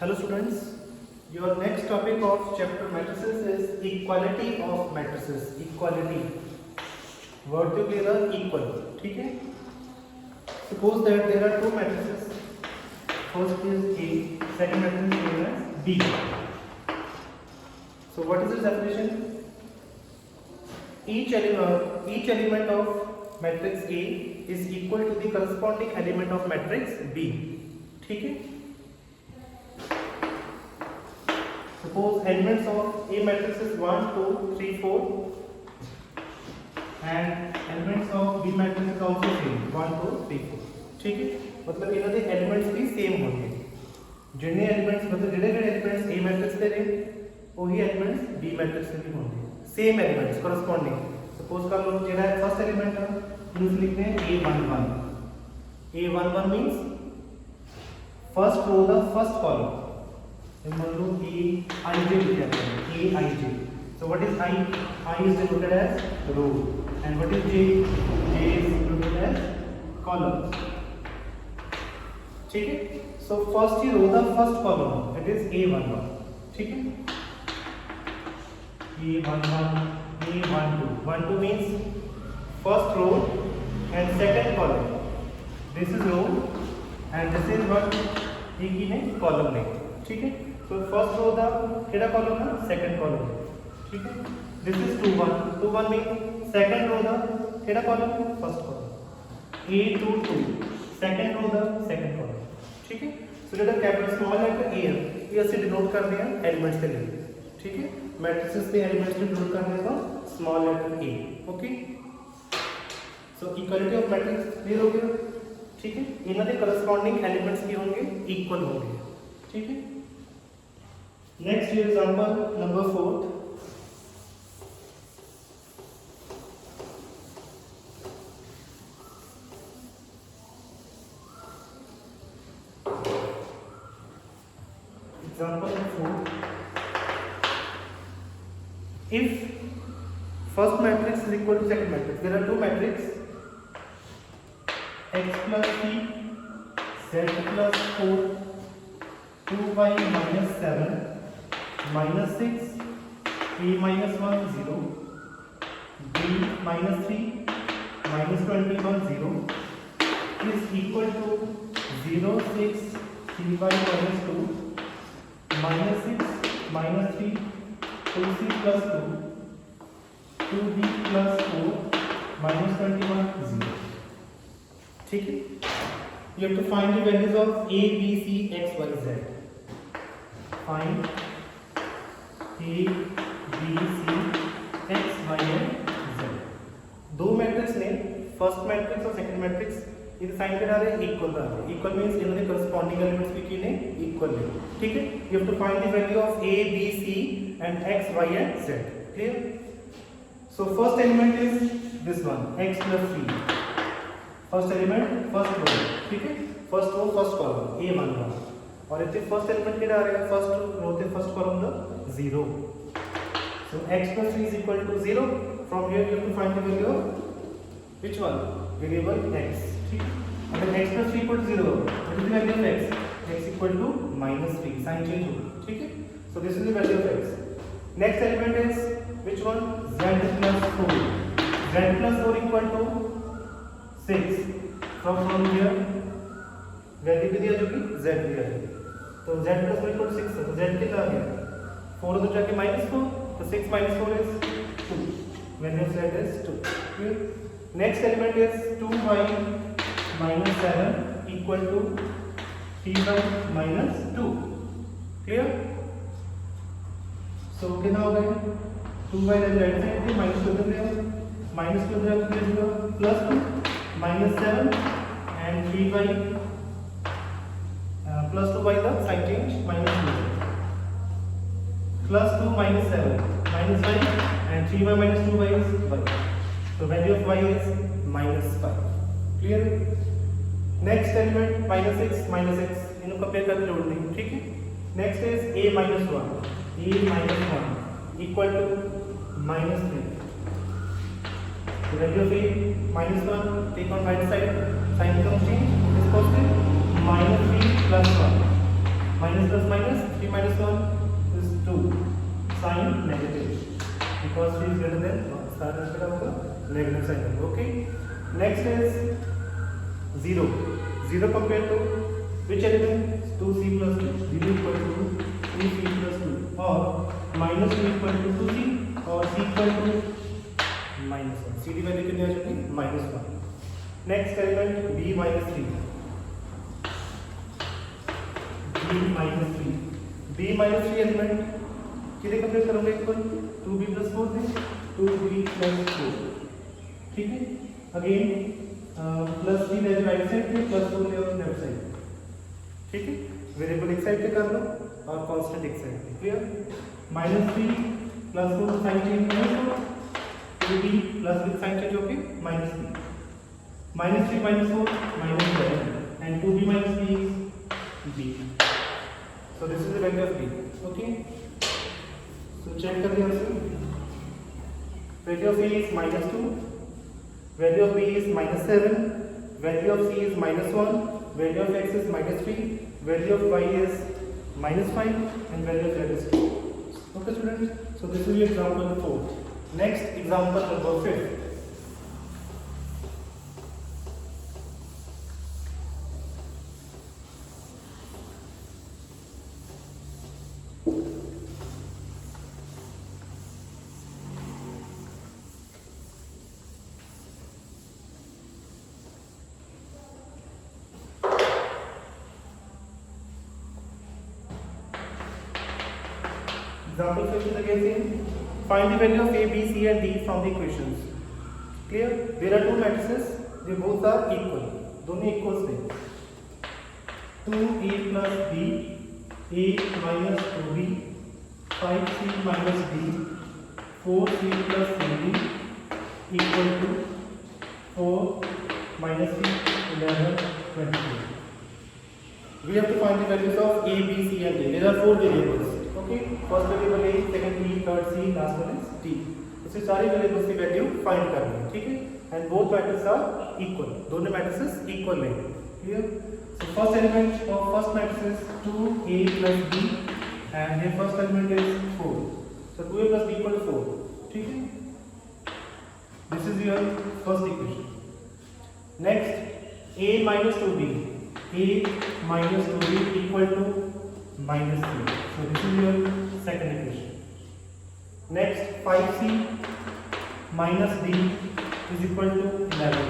Hello students, your next topic of chapter matrices is equality of matrices. Equality word to clear equal. ठीक है? Suppose that there are two matrices. First is A, second matrix is known as B. So what is its definition? Each element of matrix A is equal to the corresponding element of matrix B. ठीक है? Suppose elements of A matrix is 1, 2, 3, 4 and elements of B matrix is also same 1, 2, 3, 4. ठीक है? मतलब इन्होंने elements भी same होंगे. जिन्हें elements मतलब जिन्हें एलिमेंट्स A मैट्रिक्स दे रहे वही एलिमेंट्स B मैट्रिक्स में भी होंगे. Same elements corresponding. सपोज कर लो जिन्हें फर्स्ट एलिमेंट है यूज लिखते हैं A11. A11 means first row the first column. मान लो Aij लिखा है Aij. So what is I? I is denoted as row and what is J? J is denoted as column. ठीक है? So first he row the first column that is A11. ठीक है? A11, A12. 12 means first row and second column. This is row and this is what एक ही है column में. ठीक है? So first row the केड़ा column है second column. ठीक है? This is 21. 21 means second row the केड़ा column है first column. A22 second row the second column. ठीक है? So जो कैपिटल स्मॉल लेटर A है ये ऐसे डिनोट कर दिया एलिमेंट्स के लिए. ठीक है? मैट्रिसेस के एलिमेंट्स को डिनोट करने का small letter A. Okay? So equality of matrix clear हो गया. ठीक है? इनके करस्पॉन्डिंग एलिमेंट्स की होंगे इक्वल होंगे. ठीक है? Next example number 4. Example 4. If first matrix is equal to second matrix, there are two matrices x plus 3, z plus 4, 2y minus 7, minus 6, a minus 1, 0, b minus 3, minus 21, 0 is equal to 0, 6, 3y minus 2, minus 6, minus 3, 2c plus 2, 2b plus 4, minus 21, 0. ठीक है? You have to find the values of a, b, c, x, y, z. Find a, b, c, x, y and z. दो matrix ने first matrix और second matrix ये sign करा रहे हैं equal कर रहे हैं. इक्वल मींस इन्होंने करस्पॉन्डिंग एलिमेंट्स भी किए इक्वल है. ठीक है? You have to find the value of a, b, c and x, y and z. Clear? So first element is this one x plus 3. First element first row. ठीक है? First row first column A11 और इतने first element के आ रहा है first row थे first column the 0. So x plus 3 is equal to 0. From here you have to find the value of which one? Variable x. ठीक है? अगर x plus 3 equal to 0 what is the value of x? x equal to minus 3. Sign change होगा. ठीक है? So this is the value of x. Next element is which one? z plus 4. z plus 4 equal to 6. From here value भी दिया जो कि z दिया है. तो z plus 4 equal to 6 है. तो z कितना आ गया? 4 तो जाके -4. तो 6 minus 4 is 2. Value of z is 2. Clear? Next element is 2y minus 7 equal to 3y minus 2. Clear? So कितना हो गया? 2y राइट साइड पे माइनस 2 ले आओ. माइनस 2 ले आओ plus 2 minus 7 and 3y plus 2 by the sign change minus 2 plus 2 minus 7 minus y and 3y minus 2y is y. So value of y is minus 5. Clear? Next element minus 6 minus x. इनको compare करके जोड़ देंगे. ठीक है? Next is a minus 1. a minus 1 equal to minus 3. The value of a minus 1 take on right side. Sign becomes change. Is positive. Minus 3 plus 1. minus plus minus 3 minus 1 is 2, sign negative because 3 is greater than 1, sign negative sign. Okay, next is 0 compared to which element? 2c plus 2, 0 equal to 2c plus 2, or minus 2 equal to 2c, or c equal to minus 1. c की value कितनी आ जाएगी? minus 1. Next element b minus 3, b minus 3 element कितने complete करोगे? Equal 2b plus 4 से 2b plus 4. ठीक है, again plus 3 ले right side पे, प्लस 4 ले लेफ्ट साइड. ठीक है, वेरिएबल एक साइड पे कर लो और कांस्टेंट एक साइड पे. Clear? minus 3 plus 4 sign change minus 4, 2b plus with sign change होगी minus 3. minus 3 minus 4 minus 7, and 2b minus b is b. So this is the value of b. Okay, so check कर दिया हमने. value of a is minus 2, value of b is minus 7, value of c is minus 1, value of x is minus 3, value of y is minus 5, and value of z is 2. Okay students, so this is the example number 4. Next example number 5. Example 5 is again same. Find the value of a, b, c and d from the equations. Clear? There are two matrices. They both are equal. दोनों equals हैं. 2a plus b, a minus 2b, 5c minus d, 4c plus 3d equal to 4 minus 3, 11, 22. We have to find the values of a, b, c and d. There are 4 variables. Okay, first variable a, second b, third c, last one is d. इससे सारी variables की value find करनी है. ठीक है, and both matrix are equal. दोनों matrices equal हैं. Clear? So first element of first matrix is 2a plus b and the first element is 4. So 2a plus b equal to 4. ठीक है, this is your first equation. Next, a minus 2b, a minus 2b equal to minus 3. So this is your second equation. Next, 5c minus d is equal to 11.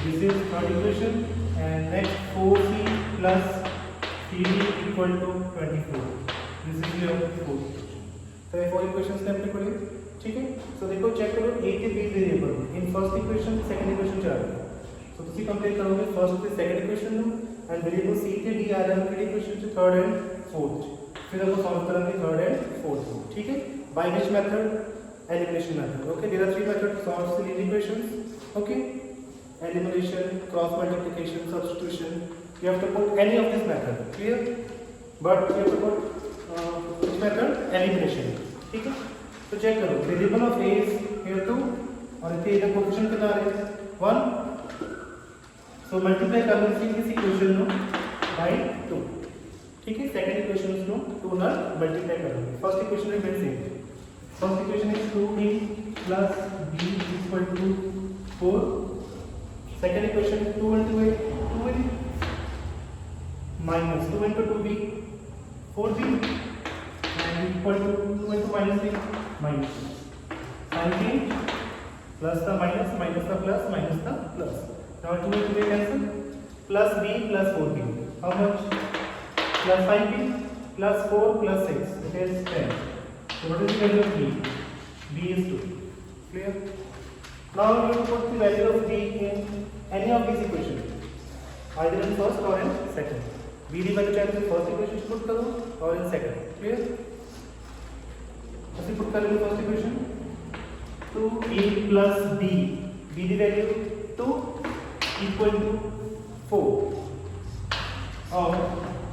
This is third equation. And next, 4c plus 3d equal to 24. This is your fourth equation. तो ये 4 equations ने अपने पढ़े. ठीक है, so देखो check करो a के b variable in first equation second equation चार है. तो तुसी कंपेयर करोगे फर्स्ट से सेकंड इक्वेशन नो एंड वेरिएबल c के d आ जाएगा फिर इक्वेशन से थर्ड एंड फोर्थ. फिर आपको सॉल्व करेंगे थर्ड एंड फोर्थ. ठीक है, by which method? Elimination method. Okay, there are 3 methods to solve these equations. Okay, elimination, cross multiplication, substitution. You have to put any of this method. Clear? But you have to put which method? Elimination. ठीक है, तो check करो variable of a is here 2 और इथे इधर coefficient कितना आ रहा है 1. सो मल्टीप्लाई कर लो इस इक्वेशन नो बाय 2. ठीक है, सेकंड इक्वेशन नो 2 ना मल्टीप्लाई कर लो. फर्स्ट इक्वेशन में same. First equation is 2a plus b equal to 4. Second equation 2 into a 2a minus 2 into 2b 4b and equal to 2 into minus b minus. Sign change, plus the minus, minus the plus, minus the plus. Now 2 into a cancel, plus b plus 4b. How much? Plus 5b plus 4 plus 6. It is 10. So what is the value of b? b is 2. Clear? Now you have to put the value of b in any of these equations, either in first or in second. b की value चाहे तो first equation put करो और in second. Clear? ऐसे put कर लो first equation 2a plus b की value 2 equal to 4 और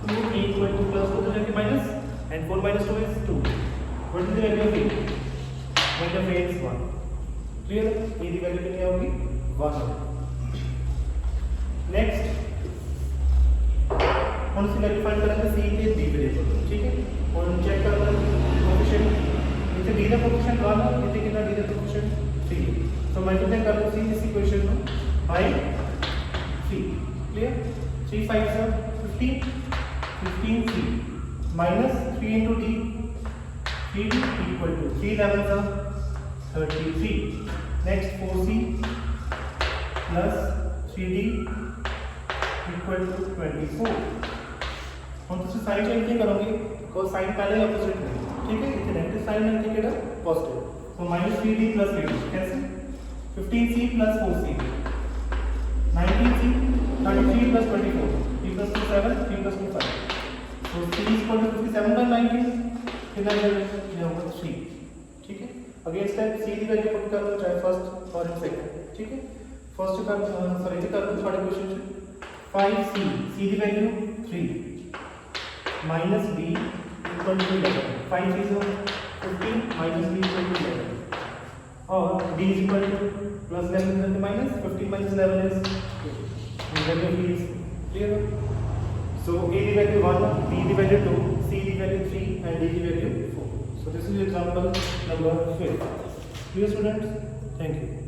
2a equal to plus 4 तो जाके minus and 4 minus 2 is 2. What is the value of a? Value of a is 1. Clear? a की value कितनी होगी 1. Next, हम उसकी वैल्यू फाइंड करेंगे सी के डी पे ठीक है और हम चेक कर रहे हैं कोएफिशिएंट इथे डी का कोएफिशिएंट 1 है इथे कितना डी का कोएफिशिएंट 3 तो मल्टीप्लाई कर लो सी इस इक्वेशन में बाय 3 क्लियर 3 5 से 15 सी minus 3 into d 3d equal to 3 11s are 33 next 4c plus 3d equal to 24 हम दूसरी साइड चेंज नहीं करोगे को साइन पहले ऑपोजिट में ठीक है इथे नेगेटिव साइन है ठीक है पॉजिटिव तो -3d plus 3d कैसे 15c plus 4c 19c 33 plus 24 3 plus 2 7 3 plus 2 5 so c is equal to 57 by 19 कितना ये होगा 3 ठीक है अगेन स्टेप c की वैल्यू पुट कर दो चाहे फर्स्ट और सेकंड ठीक है फर्स्ट का सॉरी ये कर दो थर्ड क्वेश्चन से 5c c की value 3 minus b equal to 11 5 is 15 minus b equal to 11 और d is equal to plus 11 and minus 15 minus 11 is 2 and value b is clear so a the value 1 b the value 2 c the value 3 and d the value 4 so this is example number 5 clear students thank you